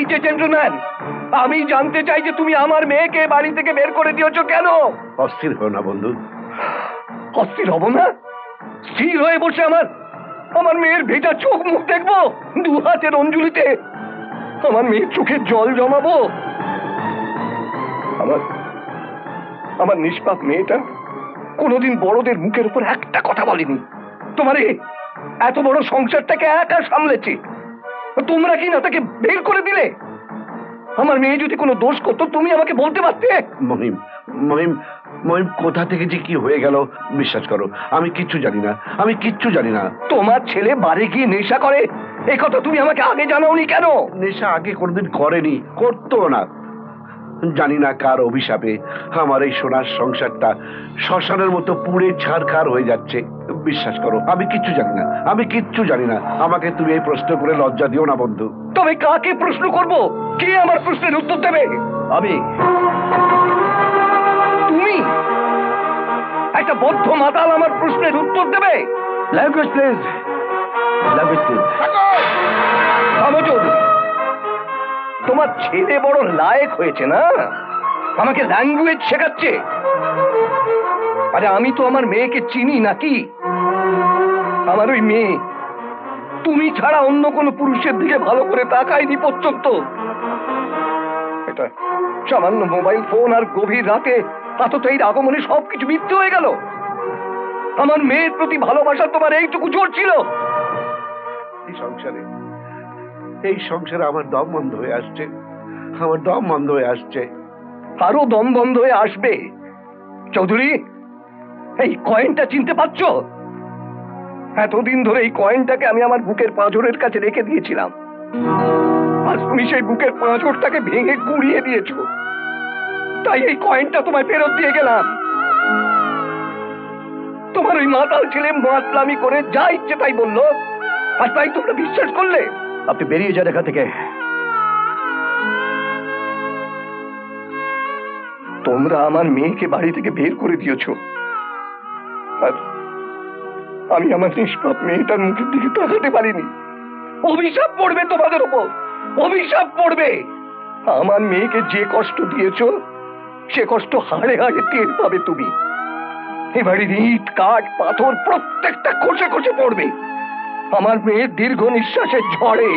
এই যে জেন্টলম্যান, আমি জানতে চাই যে তুমি আমার মেয়েকে বাড়ি থেকে বের করে দিয়েছো কেন? অস্থির হও না বন্ধু। অস্থির হব না? স্থির হয়ে বসে আমার আমার মেয়ের ভেজা চোখ মুখ দেখবো, দু হাতের অঞ্জলিতে আমার মেয়ের চোখের জল জমাবো? আমার নিষ্পাপ মেয়েটা কোনোদিন বড়দের মুখের উপর একটা কথা বলেনি। তোমার এত বড় সংসারটাকে একা সামলেছে, তোমরা কি না তাকে বের করে দিলে? আমার মেয়ে যদি কোনো দোষ করতো তুমি আমাকে বলতে পারতে। মহিম, মহিম, মহিম, কোথা থেকে যে কি হয়ে গেল বিশ্বাস করো, আমি কিচ্ছু জানি না, আমি কিচ্ছু জানি না। তোমার ছেলে বাড়ি গিয়ে নেশা করে, এই কথা তুমি আমাকে আগে জানাওনি কেন? নেশা আগে কোনোদিন করেনি, করতো না। জানি না কার অভিশাপে আমার এই সোনার সংসারটা শ্মশানের মতো পুড়ে ছারখার হয়ে যাচ্ছে। বিশ্বাস করো, আমি কিচ্ছু জানি না, আমি কিচ্ছু জানি না। আমাকে তুমি এই প্রশ্ন করে লজ্জা দিও না বন্ধু। তবে কাকে প্রশ্ন করব? কে আমার প্রশ্নের উত্তর দেবে? আমি? তুমি? একটা বদ্ধ মাতাল আমার প্রশ্নের উত্তর দেবে? Language please, language please. তোমার ছেলে বড় লায়েক হয়েছে না, আমাকে ল্যাঙ্গুয়েজ শেখাচ্ছে। আরে আমি তো আমার মেয়েকে চিনি নাকি? আমার ওই মেয়ে তুমি ছাড়া অন্য কোন পুরুষের দিকে ভালো করে তাকায়নি পর্যন্ত। এটা সামান্য মোবাইল ফোন আর গভীর রাতে আততায়ীর আগমনে সবকিছু মিথ্যে হয়ে গেল। আমার মেয়ের প্রতি ভালোবাসা তোমার এইটুকু জোর ছিল? এই সংসারে আমার দম বন্ধ হয়ে আসছে, আমার দম বন্ধ হয়ে আসছে। আরো দম বন্ধ হয়ে আসবে। চৌধুরী, এই কয়েনটা চিনতে পারছো? এতদিন ধরে এই কয়েনটাকে আমি আমার বুকের পাঁজরের কাছে রেখে দিয়েছিলাম, আজ তুমি সেই বুকের পাঁজরটাকে ভেঙে গুঁড়িয়ে দিয়েছো। তাই এই কয়েনটা তোমায় ফেরত দিয়ে গেলাম। তোমার ওই মাতাল ছেলে মাতলামি করে যা ইচ্ছে তাই বললো, আর তাই তোমরা বিশ্বাস করলে। আপনি বেরিয়ে যান এখান থেকে। তোমরা আমার মেয়েকে বাড়ি থেকে বের করে দিয়েছো, আর আমি আমার নিষ্পাপ মেয়েটার মুখের দিকে তাকাতে পারিনি। অভিশাপ পড়বে তোমাদের উপর, অভিশাপ পড়বে। আমার মেয়েকে যে কষ্ট দিয়েছো সে কষ্ট হাড়ে হাড়ে টের পাবে তুমি। এবারে ইট কাঠ পাথর প্রত্যেকটা খসে খসে পড়বে আমার মেয়ের দীর্ঘ নিঃশ্বাসের ঝড়ে।